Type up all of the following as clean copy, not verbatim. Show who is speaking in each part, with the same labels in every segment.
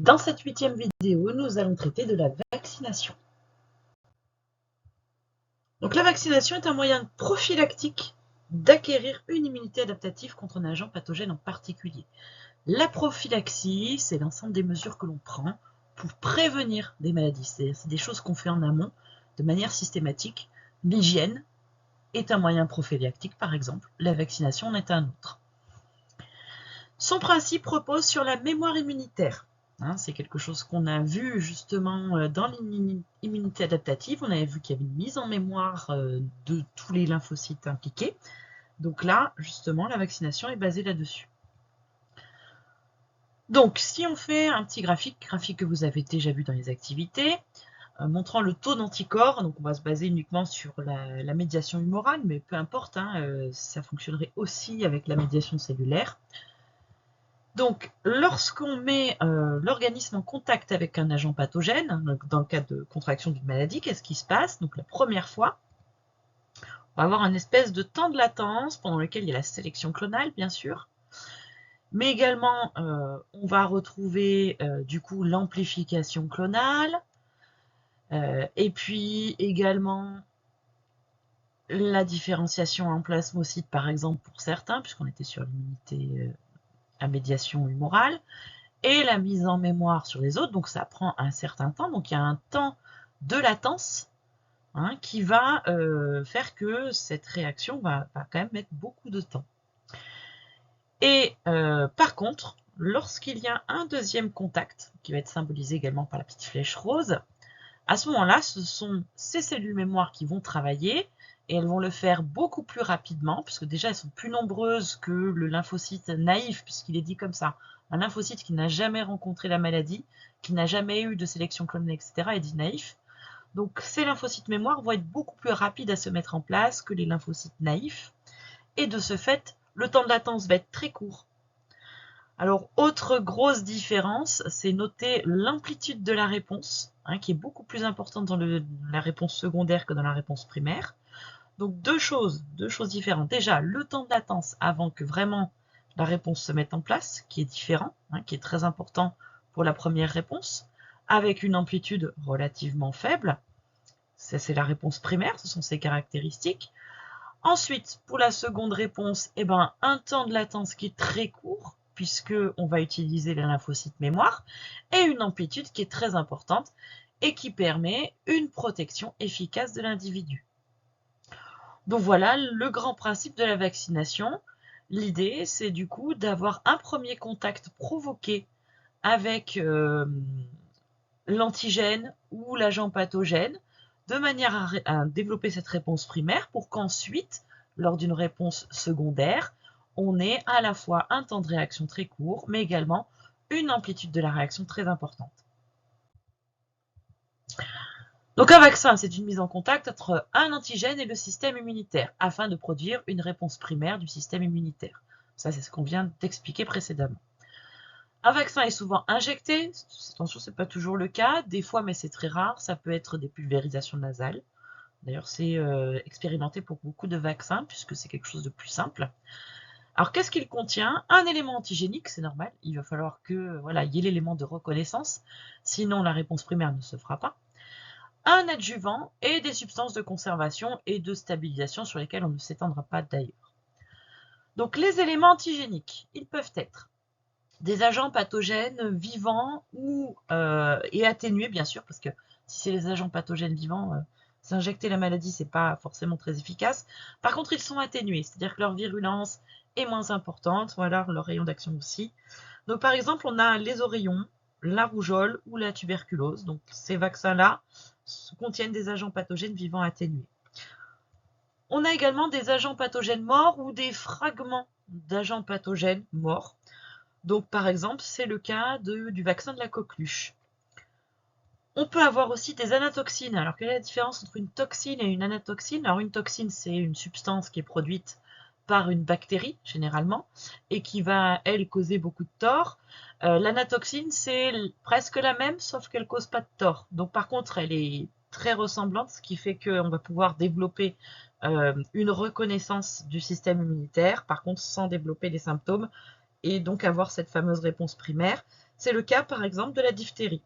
Speaker 1: Dans cette 8e vidéo, nous allons traiter de la vaccination. Donc la vaccination est un moyen prophylactique d'acquérir une immunité adaptative contre un agent pathogène en particulier. La prophylaxie, c'est l'ensemble des mesures que l'on prend pour prévenir des maladies. C'est des choses qu'on fait en amont de manière systématique. L'hygiène est un moyen prophylactique, par exemple. La vaccination en est un autre. Son principe repose sur la mémoire immunitaire. C'est quelque chose qu'on a vu justement dans l'immunité adaptative. On avait vu qu'il y avait une mise en mémoire de tous les lymphocytes impliqués. Donc là, justement, la vaccination est basée là-dessus. Donc, si on fait un petit graphique que vous avez déjà vu dans les activités, montrant le taux d'anticorps, donc on va se baser uniquement sur la médiation humorale, mais peu importe, ça fonctionnerait aussi avec la médiation cellulaire. Donc, lorsqu'on met l'organisme en contact avec un agent pathogène, donc dans le cas de contraction d'une maladie, qu'est-ce qui se passe? Donc, la première fois, on va avoir un espèce de temps de latence pendant lequel il y a la sélection clonale, bien sûr, mais également, on va retrouver du coup l'amplification clonale, et puis également la différenciation en plasmocytes, par exemple, pour certains, puisqu'on était sur l'immunité à médiation humorale, et la mise en mémoire sur les autres, donc ça prend un certain temps, donc il y a un temps de latence qui va faire que cette réaction va quand même mettre beaucoup de temps. Et par contre, lorsqu'il y a un deuxième contact, qui va être symbolisé également par la petite flèche rose, à ce moment-là, ce sont ces cellules mémoire qui vont travailler, et elles vont le faire beaucoup plus rapidement, puisque déjà elles sont plus nombreuses que le lymphocyte naïf, puisqu'il est dit comme ça. Un lymphocyte qui n'a jamais rencontré la maladie, qui n'a jamais eu de sélection clonale, etc., est dit naïf. Donc ces lymphocytes mémoire vont être beaucoup plus rapides à se mettre en place que les lymphocytes naïfs, et de ce fait, le temps de latence va être très court. Alors, autre grosse différence, c'est noter l'amplitude de la réponse, qui est beaucoup plus importante dans la réponse secondaire que dans la réponse primaire. Donc, deux choses différentes. Déjà, le temps de latence avant que vraiment la réponse se mette en place, qui est différent, qui est très important pour la première réponse, avec une amplitude relativement faible. Ça, c'est la réponse primaire, ce sont ses caractéristiques. Ensuite, pour la seconde réponse, un temps de latence qui est très court, puisqu'on va utiliser les lymphocytes mémoire, et une amplitude qui est très importante et qui permet une protection efficace de l'individu. Donc voilà le grand principe de la vaccination. L'idée, c'est du coup d'avoir un premier contact provoqué avec l'antigène ou l'agent pathogène, de manière à développer cette réponse primaire pour qu'ensuite, lors d'une réponse secondaire, on ait à la fois un temps de réaction très court, mais également une amplitude de la réaction très importante. Donc un vaccin, c'est une mise en contact entre un antigène et le système immunitaire, afin de produire une réponse primaire du système immunitaire. Ça, c'est ce qu'on vient d'expliquer précédemment. Un vaccin est souvent injecté, attention, ce n'est pas toujours le cas, des fois, mais c'est très rare, ça peut être des pulvérisations nasales. D'ailleurs, c'est expérimenté pour beaucoup de vaccins, puisque c'est quelque chose de plus simple. Alors, qu'est-ce qu'il contient? Un élément antigénique, c'est normal, il va falloir que il y ait l'élément de reconnaissance, sinon la réponse primaire ne se fera pas. Un adjuvant et des substances de conservation et de stabilisation sur lesquelles on ne s'étendra pas d'ailleurs. Donc, les éléments antigéniques, ils peuvent être des agents pathogènes vivants et atténués, bien sûr, parce que si c'est les agents pathogènes vivants, s'injecter la maladie, c'est pas forcément très efficace. Par contre, ils sont atténués, c'est-à-dire que leur virulence est moins importante, leur rayon d'action aussi. Donc, par exemple, on a les oreillons, la rougeole ou la tuberculose. Donc, ces vaccins-là contiennent des agents pathogènes vivants atténués. On a également des agents pathogènes morts ou des fragments d'agents pathogènes morts. Donc, par exemple, c'est le cas du vaccin de la coqueluche. On peut avoir aussi des anatoxines. Alors, quelle est la différence entre une toxine et une anatoxine? Alors, une toxine, c'est une substance qui est produite par une bactérie, généralement, et qui va, elle, causer beaucoup de tort. L'anatoxine, c'est presque la même, sauf qu'elle ne cause pas de tort. Donc, par contre, elle est très ressemblante, ce qui fait qu'on va pouvoir développer une reconnaissance du système immunitaire, par contre, sans développer les symptômes, et donc avoir cette fameuse réponse primaire. C'est le cas par exemple de la diphtérie.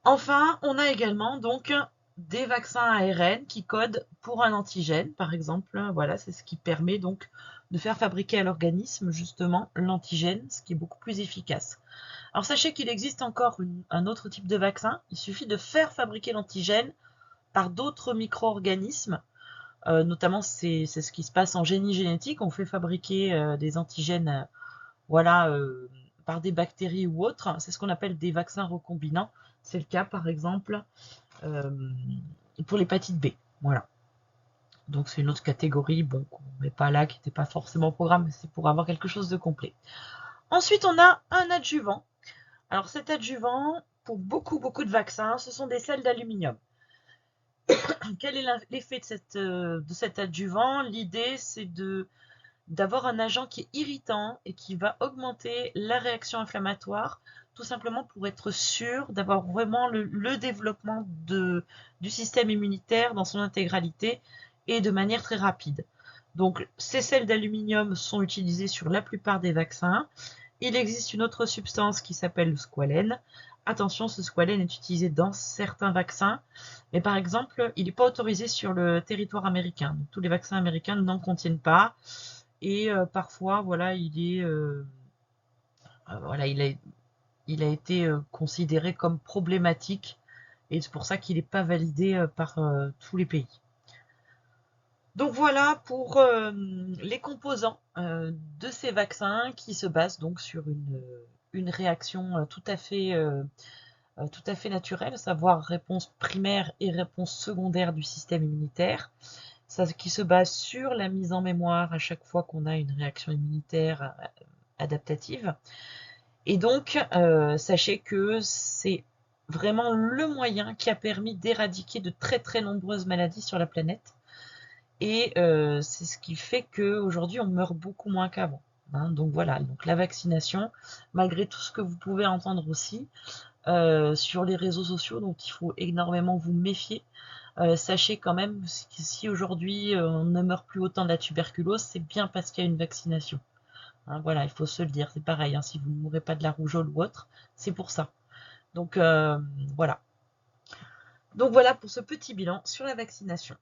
Speaker 1: Enfin, on a également donc des vaccins ARN qui codent pour un antigène, par exemple. Voilà, c'est ce qui permet donc de faire fabriquer à l'organisme justement l'antigène, ce qui est beaucoup plus efficace. Alors sachez qu'il existe encore un autre type de vaccin. Il suffit de faire fabriquer l'antigène par d'autres micro-organismes. Notamment, c'est ce qui se passe en génie génétique. On fait fabriquer des antigènes voilà, par des bactéries ou autres. C'est ce qu'on appelle des vaccins recombinants. C'est le cas, par exemple, pour l'hépatite B. Voilà. Donc, c'est une autre catégorie, bon, qu'on ne met pas là, qui n'était pas forcément au programme, mais c'est pour avoir quelque chose de complet. Ensuite, on a un adjuvant. Alors, cet adjuvant, pour beaucoup de vaccins, ce sont des sels d'aluminium. Quel est l'effet de cet adjuvant? L'idée, c'est d'avoir un agent qui est irritant et qui va augmenter la réaction inflammatoire, tout simplement pour être sûr d'avoir vraiment le développement du système immunitaire dans son intégralité et de manière très rapide. Donc, ces sels d'aluminium sont utilisés sur la plupart des vaccins. Il existe une autre substance qui s'appelle le squalène. Attention, ce squalène est utilisé dans certains vaccins, mais par exemple, il n'est pas autorisé sur le territoire américain. Donc, tous les vaccins américains n'en contiennent pas. Et parfois, voilà, voilà, il a été considéré comme problématique. Et c'est pour ça qu'il n'est pas validé par tous les pays. Donc voilà pour les composants de ces vaccins qui se basent donc sur une réaction tout à fait naturelle, à savoir réponse primaire et réponse secondaire du système immunitaire, ça, qui se base sur la mise en mémoire à chaque fois qu'on a une réaction immunitaire adaptative. Et donc, sachez que c'est vraiment le moyen qui a permis d'éradiquer de très nombreuses maladies sur la planète. Et c'est ce qui fait qu'aujourd'hui, on meurt beaucoup moins qu'avant. Hein. Donc voilà, donc la vaccination, malgré tout ce que vous pouvez entendre aussi sur les réseaux sociaux, donc il faut énormément vous méfier. Sachez quand même que si aujourd'hui on ne meurt plus autant de la tuberculose, c'est bien parce qu'il y a une vaccination. Hein, voilà, il faut se le dire, c'est pareil, hein, si vous ne mourrez pas de la rougeole ou autre, c'est pour ça. Donc voilà. Donc voilà pour ce petit bilan sur la vaccination.